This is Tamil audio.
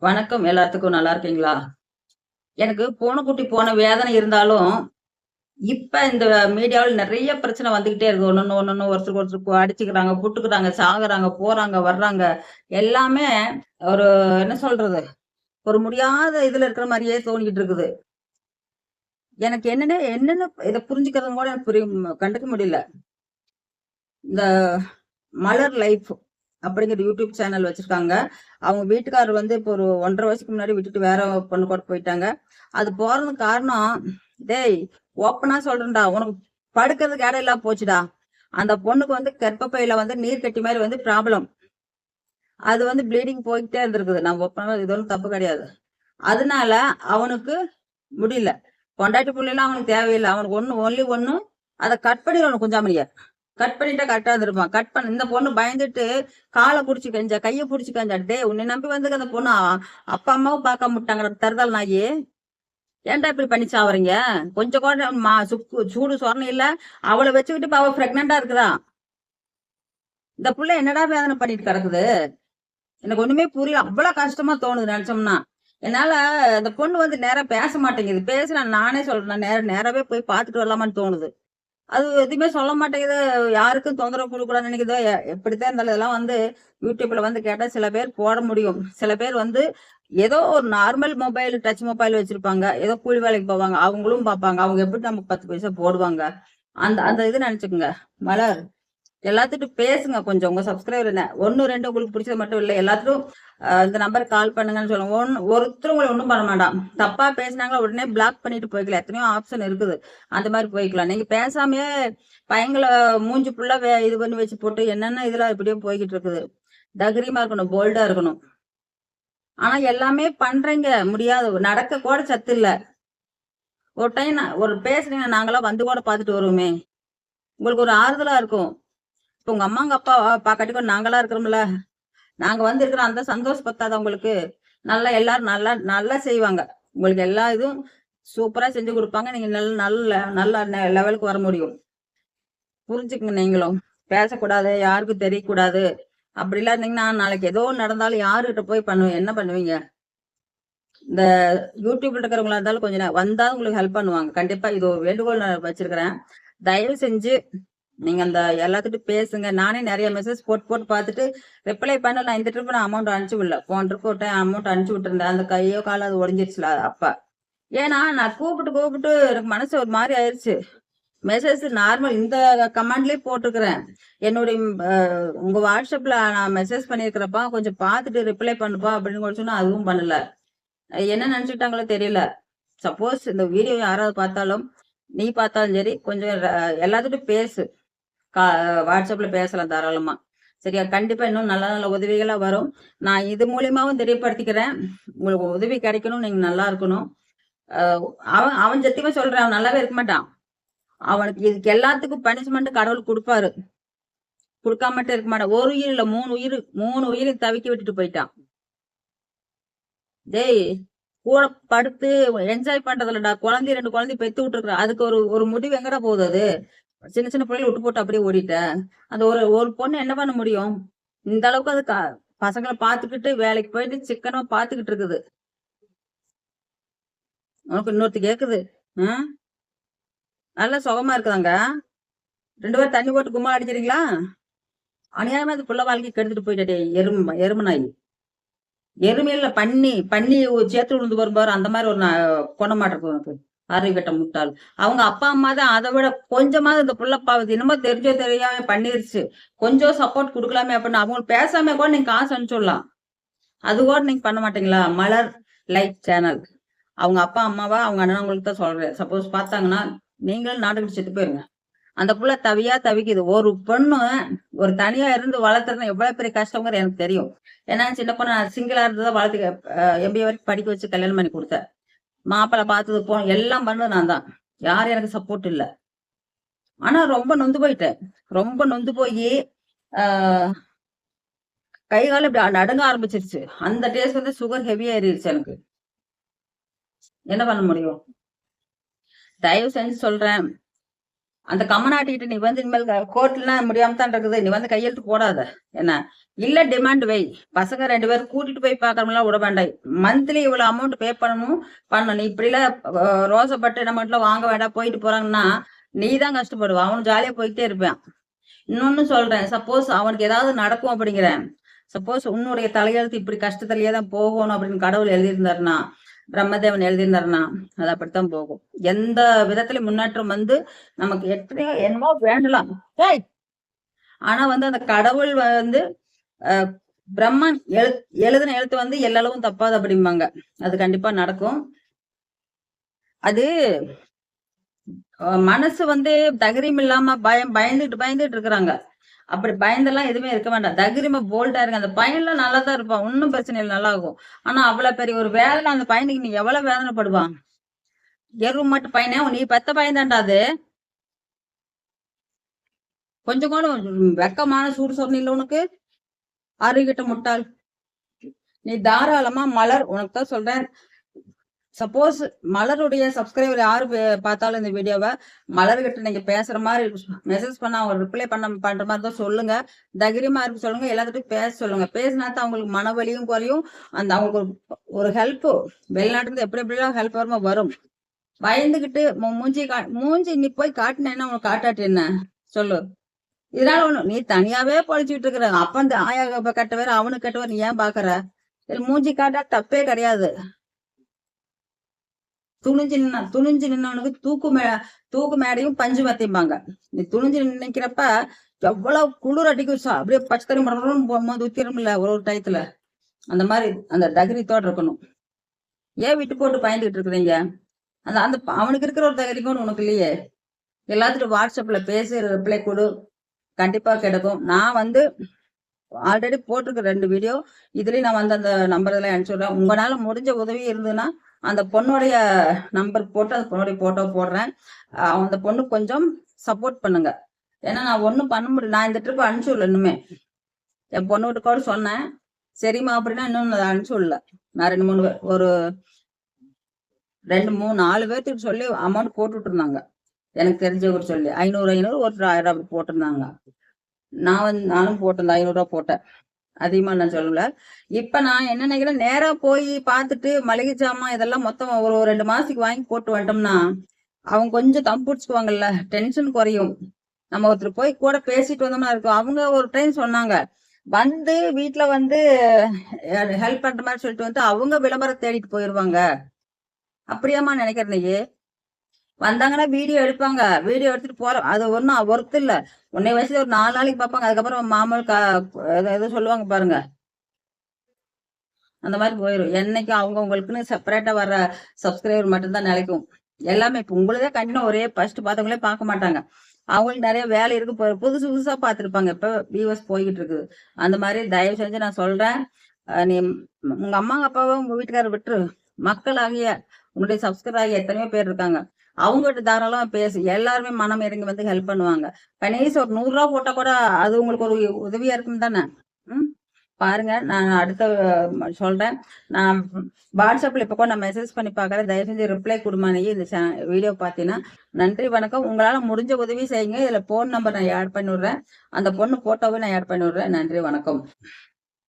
வணக்கம். எல்லாத்துக்கும் நல்லா இருக்கீங்களா? எனக்கு பூனைக்குட்டி போன வேதனை இருந்தாலும், இப்ப இந்த மீடியாவுல நெறைய பிரச்சனை வந்துகிட்டே இருக்கு. ஒண்ணொண்ணு ஒருத்தருக்கு ஒருத்தர் அடிச்சுக்கிறாங்க, புட்டுக்குறாங்க, சாகுறாங்க, போறாங்க, வர்றாங்க. எல்லாமே ஒரு என்ன சொல்றது? ஒரு முடியாத இதுல இருக்கிற மாரியே தோணிக்கிட்டு இருக்குது. எனக்கு என்னன்னே என்னன்னு இத புரிஞ்சுக்கிறதுன்னு கூட எனக்கு கண்டுக்க முடியல. இந்த மலர் லைஃப் அப்படிங்கிற யூடியூப் சேனல் வச்சிருக்காங்க. அவங்க வீட்டுக்காரர் வந்து இப்போ ஒரு 1½ வருஷத்துக்கு முன்னாடி விட்டுட்டு வேற பொண்ணு கூட போயிட்டாங்க. அது போறதுக்கு காரணம், டேய் ஓப்பனா சொல்றேன்டா, உனக்கு படுக்கிறதுக்கு இடம் இல்லாம போச்சுடா. அந்த பொண்ணுக்கு வந்து கர்ப்பப்பையில வந்து நீர் கட்டி மாதிரி வந்து ப்ராப்ளம். அது வந்து ப்ளீடிங் போய்க்கிட்டே இருந்திருக்குது. நான் ஓப்பனா இது ஒன்றும் தப்பு கிடையாது. அதனால அவனுக்கு முடியல. பொண்டாட்டி புள்ளைலாம் அவனுக்கு தேவையில்லை. அவனுக்கு ஒன்லி ஒண்ணு அதை கட் பண்ணிடணும் குஞ்சாமணிய. கட் பண்ணிட்டா கரெக்டா இருந்திருப்பான். கட் பண்ண இந்த பொண்ணு பயந்துட்டு காலை புடிச்சு கெஞ்சா, கையை புடிச்சு கெஞ்சா. டேய் உன்னை நம்பி வந்து அந்த பொண்ணு அப்பா அம்மாவும் பார்க்க முட்டாங்க தருதல் நாயி. ஏன்டா இப்படி பண்ணி சாவறீங்க? கொஞ்சம் கூட சூடு சொரணை இல்ல. அவளை வச்சுக்கிட்டு இப்ப அவ பிரெக்னண்டா இருக்குதா? இந்த புள்ள என்னடா வேதனை பண்ணிட்டு கிடக்குது? எனக்கு ஒண்ணுமே புரியல. அவ்வளவு கஷ்டமா தோணுது நினைச்சோம்னா. என்னால அந்த பொண்ணு வந்து நேரா பேச மாட்டேங்குது. பேசுனா நானே சொல்றேன், நேராவே போய் பார்த்துட்டு வரலாமான்னு தோணுது. அது எதுவுமே சொல்ல மாட்டேங்குது. யாருக்கும் தொந்தரவு கொடுக்கக்கூடாதுன்னு நினைக்குதோ, எப்படித்தான் இருந்தாலும் இதெல்லாம் வந்து யூடியூப்ல வந்து கேட்டா சில பேர் போட முடியும். சில பேர் வந்து ஏதோ ஒரு நார்மல் மொபைல், டச் மொபைல் வச்சிருப்பாங்க. ஏதோ கூலி வேலைக்கு போவாங்க. அவங்களும் பார்ப்பாங்க. அவங்க எப்படி நமக்கு 10 பைசா போடுவாங்க? அந்த அந்த இது நினைச்சுக்கோங்க. மலர், எல்லாத்துட்டும் பேசுங்க கொஞ்சம். உங்க சப்ஸ்கிரைபர் என்ன 1, 2 உங்களுக்கு பிடிச்சது மட்டும் இல்ல. எல்லாத்துக்கும் இந்த நம்பருக்கு கால் பண்ணுங்கன்னு சொல்லுங்க. ஒருத்தரும் உங்களை ஒன்றும் பண்ண வேண்டாம். தப்பா பேசினாங்களா உடனே பிளாக் பண்ணிட்டு போய்க்கலாம். எத்தனையோ ஆப்ஷன் இருக்குது. அந்த மாதிரி போய்க்கலாம். நீங்க பேசாமயே பையங்களை மூஞ்சி ஃபுல்லா இது பண்ணி வச்சு போட்டு என்னென்ன இதுல இப்படியே போய்கிட்டு இருக்குது. தைரியமா இருக்கணும், போல்டா இருக்கணும். ஆனா எல்லாமே பண்றீங்க, முடியாது. நடக்க கூட சத்து இல்ல. ஒரு டைம் ஒரு பேசுறீங்க, நாங்களாம் வந்து கூட பார்த்துட்டு வருவோமே. உங்களுக்கு ஒரு ஆறுதலா இருக்கும். இப்ப உங்க அம்மாங்க அப்பா பாக்காட்டிக்கும் நாங்களா இருக்கிறோம்ல. நாங்க வந்து இருக்கிற அந்த சந்தோஷம் பத்தாத உங்களுக்கு? நல்லா எல்லாரும் நல்லா நல்லா செய்வாங்க. உங்களுக்கு எல்லா இதுவும் சூப்பரா செஞ்சு கொடுப்பாங்க. நீங்க நல்ல நல்ல நல்ல லெவலுக்கு வர முடியும். புரிஞ்சுக்குங்க நீங்களும். பேசக்கூடாது, யாருக்கும் தெரியக்கூடாது. அப்படிலாம் இருந்தீங்கன்னா நாளைக்கு ஏதோ நடந்தாலும் யாருகிட்ட போய் என்ன பண்ணுவீங்க? இந்த யூடியூப்ல இருக்கிறவங்களா இருந்தாலும் கொஞ்சம் வந்தாலும் உங்களுக்கு ஹெல்ப் பண்ணுவாங்க. கண்டிப்பா இது ஒரு வேண்டுகோள் நான் வச்சிருக்கிறேன். தயவு செஞ்சு நீங்க அந்த எல்லாத்துட்டும் பேசுங்க. நானே நிறைய மெசேஜ் போட்டு போட்டு பார்த்துட்டு ரிப்ளை பண்ண. நான் இந்த ட்ரிப் நான் அமௌண்ட் அனுப்பிச்சு விடல. போன ட்ரிப் ஒரு டைம் அமௌண்ட் அனுப்பிச்சு விட்டுருந்தேன். அந்த கையோ காலோ அது ஒடிஞ்சிருச்சுல அப்ப. ஏன்னா நான் கூப்பிட்டு எனக்கு மனசு ஒரு மாதிரி ஆயிடுச்சு. மெசேஜ் நார்மல் இந்த கமெண்ட்லயே போட்டிருக்கிறேன். என்னுடைய உங்க வாட்ஸ்அப்ல நான் மெசேஜ் பண்ணிருக்கிறப்பா, கொஞ்சம் பார்த்துட்டு ரிப்ளை பண்ணுப்பா அப்படின்னு கூட சொன்னா அதுவும் பண்ணல. என்ன நினைச்சுட்டாங்களோ தெரியல. சப்போஸ் இந்த வீடியோ யாராவது பார்த்தாலும், நீ பார்த்தாலும் சரி, கொஞ்சம் எல்லாத்துட்டும் பேசு. கா வாட்ஸ்அப்ல பேசலாம் தாராளமா. சரியா? கண்டிப்பா இன்னும் நல்ல நல்ல உதவிகளா வரும். நான் இது மூலியமாவும் தெரியப்படுத்திக்கிறேன். உங்களுக்கு உதவி கிடைக்கணும். நீங்க நல்லா இருக்கணும். அவன் அவன் சத்தியமா சொல்றேன். அவன் நல்லாவே இருக்க மாட்டான். அவனுக்கு இதுக்கு எல்லாத்துக்கும் பனிஷ்மெண்ட் கடவுள் குடுப்பாரு. குடுக்காம மட்டும் இருக்க மாட்டான். ஒரு உயிர் இல்ல 3 உயிரை தவிக்க விட்டுட்டு போயிட்டான். டேய் கூட படுத்து என்ஜாய் பண்றதுலடா. 2 குழந்தை பெத்து விட்டுருக்குற. அதுக்கு ஒரு ஒரு முடிவு எங்கடா போகுது அது? சின்ன சின்ன பிள்ளைகளை விட்டு போட்டு அப்படியே ஓடிட்ட. அந்த ஒரு ஒரு பொண்ணு என்ன பண்ண முடியும்? இந்த அளவுக்கு அது பசங்களை பார்த்துக்கிட்டு வேலைக்கு போயிட்டு சிக்கனமா பார்த்துக்கிட்டு இருக்குது. உனக்கு இன்னொருத்தி கேக்குது. நல்லா சுகமா இருக்குதாங்க. 2 பேரும் தண்ணி போட்டு கும்மா அடிக்கிறீங்களா? அநியாயமா அது புள்ள வாழ்க்கை கெடுத்துட்டு போயிட்டே. எருமை நாய். எருமையில பன்னி பன்னி சேர்த்து விழுந்து வரும் பாரு, அந்த மாதிரி ஒரு கொண்ட மாட்டிருக்கு உனக்கு. அறிவு கட்ட முட்டாள். அவங்க அப்பா அம்மா தான் அதை விட கொஞ்சமாவது இந்த புள்ள பாவத்து என்னமோ தெரிஞ்சோ தெரியாம பண்ணிருச்சு. கொஞ்சம் சப்போர்ட் கொடுக்கலாமே அப்படின்னு அவங்களுக்கு பேசாம கூட நீங்க காசு அனுப்பிச்சுடலாம். அது கூட நீங்க பண்ண மாட்டீங்களா? மலர் லைட் சேனல். அவங்க அப்பா அம்மாவா அவங்க அண்ணன் தான் சொல்றேன். சப்போஸ் பார்த்தாங்கன்னா நீங்களும் நாட்டுக்கு செத்து போயிருங்க. அந்த புள்ள தவியா தவிக்குது. ஒரு பொண்ணு ஒரு தனியா இருந்து வளர்த்துறது எவ்வளவு பெரிய கஷ்டங்கிறது எனக்கு தெரியும். ஏன்னா சின்ன பொண்ணு நான் சிங்கிளா இருந்ததை வளர்த்து MBA வரைக்கும் படிக்க வச்சு கல்யாணம் பண்ணி கொடுத்தேன். மாப்பிள்ளை பார்த்தது எல்லாம் பண்ணது நான் தான். யாரும் எனக்கு சப்போர்ட் இல்ல. ஆனா ரொம்ப நொந்து போயிட்டேன். ரொம்ப நொந்து போய் கை காலம் இப்படி நடுங்க ஆரம்பிச்சிருச்சு. அந்த டேஸ்ட் வந்து சுகர் ஹெவியா ஏறிடுச்சு எனக்கு. என்ன பண்ண முடியும்? தயவு செஞ்சு சொல்றேன், அந்த கம்மநாட்டிக்கிட்ட நீ வந்து இனிமேல் கோர்ட்ல முடியாம தான் இருக்குது, நீ வந்து கையெழுத்து போடாத. என்ன இல்ல டிமாண்ட் வை. பசங்க 2 பேரும் கூட்டிட்டு போய் பாக்கறவங்களாம் விட வேண்டாம். மந்த்லி இவ்வளவு அமௌண்ட் பே பண்ணணும். நீ இப்படி எல்லாம் ரோசப்பட்டு நம்ம வீட்டுல வாங்க வேண்டாம் போயிட்டு போறாங்கன்னா நீ தான் கஷ்டப்படுவ. அவனும் ஜாலியா போயிட்டே இருப்பான். இன்னொன்னு சொல்றேன், சப்போஸ் அவனுக்கு ஏதாவது நடக்கும் அப்படிங்கிறேன், சப்போஸ் உன்னுடைய தலையெழுத்து இப்படி கஷ்டத்திலேயே தான் போகணும் அப்படின்னு கடவுள் எழுதியிருந்தாருன்னா, பிரம்மதேவன் எழுதியிருந்தாருன்னா அது அப்படித்தான் போகும். எந்த விதத்திலயும் முன்னேற்றம் வந்து நமக்கு எத்தனையோ என்னமோ வேண்டலாம். ஆனா வந்து அந்த கடவுள் வந்து பிரம்மன் எழுதின எழுத்து வந்து எல்லாரும் தப்பாது அப்படிம்பாங்க. அது கண்டிப்பா நடக்கும். அது மனசு வந்து தைரியம் இல்லாம பயந்துட்டு இருக்கிறாங்க. அப்படி பயந்தெல்லாம் எதுவுமே இருக்க வேண்டாம். தைரியமா போல்டா இருங்க. அந்த பையன்லாம் நல்லா தான் இருப்பான், ஒன்னும் பிரச்சனை இல்லை, நல்லா இருக்கும். ஆனா அவ்வளவு பெரிய ஒரு வேதனை அந்த பையனுக்கு நீ எவ்வளவு வேதனைப்படுவான். எருவு மட்டும் பையனே, நீ பெத்த பையன் தான்டா அது. கொஞ்சம் கூட வெக்கமான சூடு சொன்ன உனக்கு, அறிகிட்ட முட்டாள். நீ தாராளமா மலர், உனக்கு தான் சொல்றேன். சப்போஸ் மலருடைய சப்ஸ்கிரைபர் யாரு பார்த்தாலும் இந்த வீடியோவை மலர்கிட்ட நீங்க பேசுற மாதிரி மெசேஜ் பண்ண அவங்க ரிப்ளை பண்ற மாதிரி தான் சொல்லுங்க. தைரியமா இருக்கு சொல்லுங்க, எல்லாத்துட்டும் பேச சொல்லுங்க. பேசினா தான் அவங்களுக்கு மனவலியும் குறையும். அந்த அவங்களுக்கு ஒரு ஹெல்ப் வெளிநாட்டுல எப்படி எப்படிலாம் ஹெல்ப் வருமோ வரும். பயந்துகிட்டு மூஞ்சி நீ போய் காட்டினேன்னா உனக்கு காட்டாட்டு என்ன சொல்லு. இதனால ஒண்ணு நீ தனியாவே பொழைச்சிட்டு இருக்கிற. அப்ப இந்த ஆயா கட்டவர் அவனுக்கு கட்டவர் நீ ஏன் பாக்குற? மூஞ்சி காட்டா தப்பே கிடையாது. துணிஞ்சு நின்னவனுக்கு தூக்கு மேடையும் பஞ்சு மத்திம்பாங்க. நீ துணிஞ்சு நினைக்கிறப்ப எவ்வளவு குளிர் அடிக்கும், அப்படியே பச்சை தண்ணி போகும்போது ஊத்திரமில்ல ஒரு டயத்துல. அந்த மாதிரி அந்த தைரியத்தோட இருக்கணும். ஏன் விட்டு போட்டு பயந்துகிட்டு இருக்கிறீங்க? அந்த அந்த அவனுக்கு இருக்கிற ஒரு தைரியம் உனக்கு இல்லையே. எல்லாத்துக்கும் வாட்ஸ்அப்ல பேசி ரிப்ளை கொடு, கண்டிப்பா கிடைக்கும். நான் வந்து ஆல்ரெடி போட்டிருக்க 2 வீடியோ, இதுலயும் நான் வந்து அந்த நம்பர் எல்லாம் அனுப்பிச்சுடுறேன். உங்களால முடிஞ்ச உதவி இருந்ததுன்னா அந்த பொண்ணுடைய நம்பர் போட்டு அந்த பொண்ணுடைய போட்டோ போடுறேன். அந்த பொண்ணு கொஞ்சம் சப்போர்ட் பண்ணுங்க. ஏன்னா நான் ஒன்றும் பண்ண முடியும். நான் இந்த ட்ரிப் அனுப்பிச்சு விடல. இன்னுமே என் பொண்ணுகிட்ட கூட சொன்னேன், சரிம்மா அப்படின்னா இன்னும் அனுப்பிச்சு விடல. நான் 2 3 ஒரு 2 3 4 பேர்த்துக்கு சொல்லி அமௌண்ட் போட்டுட்டு இருந்தாங்க. எனக்கு தெரிஞ்சவர் சொல்லி 500 ஒரு 1000 அப்படி போட்டிருந்தாங்க. நானும் போட்டிருந்தேன், 500 ரூபா போட்டேன். அதிகமா நான் சொல்லல. இப்ப நான் என்ன நினைக்கிறேன், நேரா போய் பார்த்துட்டு மளிகை சாமான் இதெல்லாம் மொத்தம் ஒரு 2 மாசத்துக்கு வாங்கி போட்டு வந்துட்டோம்னா அவங்க கொஞ்சம் தம் பிடிச்சுக்குவாங்கல்ல, டென்ஷன் குறையும். நம்ம ஒருத்தர் போய் கூட பேசிட்டு வந்தோம்னா இருக்கும். அவங்க ஒரு டைம் சொன்னாங்க, வந்து வீட்டுல வந்து ஹெல்ப் பண்ற மாதிரி சொல்லிட்டு வந்து அவங்க விளம்பரம் தேடிட்டு போயிருவாங்க. அப்படியாமா நினைக்கிறேன். வந்தாங்கன்னா வீடியோ எடுப்பாங்க, வீடியோ எடுத்துட்டு போறோம். அது ஒன்றும் ஒர்த்து இல்லை. உன்னை வயசுல ஒரு 4 நாளைக்கு பார்ப்பாங்க, அதுக்கப்புறம் மாமல் எதோ சொல்லுவாங்க பாருங்க, அந்த மாதிரி போயிடும். என்னைக்கும் அவங்க உங்களுக்குன்னு செப்பரேட்டா வர்ற சப்ஸ்கிரைபர் மட்டும்தான் நிலைக்கும். எல்லாமே இப்ப உங்களுதே கண்டிப்பா ஒரே ஃபர்ஸ்ட் பார்த்தவங்களே பார்க்க மாட்டாங்க. அவங்களுக்கு நிறைய வேலை இருக்கு, புதுசு புதுசா பார்த்துருப்பாங்க. இப்ப வியூவர்ஸ் போய்கிட்டு இருக்குது. அந்த மாதிரி தயவு செஞ்சு நான் சொல்றேன், நீ உங்க அம்மா அப்பாவும் உங்க வீட்டுக்காரர் விட்டுரு. மக்கள் ஆகிய உங்களுடைய சப்ஸ்கிரைபர் ஆகிய எத்தனையோ பேர் இருக்காங்க, அவங்ககிட்ட தாராளமா பேசு. எல்லாருமே மனம் இறங்கி வந்து ஹெல்ப் பண்ணுவாங்க. கணேச ஒரு 100 ரூபா போட்டா கூட அது உங்களுக்கு ஒரு உதவியா இருக்கும் தானே. பாருங்க, நான் அடுத்த சொல்றேன். நான் வாட்ஸ்அப்ல இப்ப கூட நான் மெசேஜ் பண்ணி பாக்குறேன். தயவு செஞ்சு ரிப்ளை கொடுமானே இந்த வீடியோ பார்த்தீங்கன்னா. நன்றி, வணக்கம். உங்களால முடிஞ்ச உதவி செய்யுங்க. இதுல போன் நம்பர் நான் ஆட் பண்ணி விடுறேன், அந்த பொண்ணு போட்டோவை நான் ஆட் பண்ணி விடுறேன். நன்றி, வணக்கம்.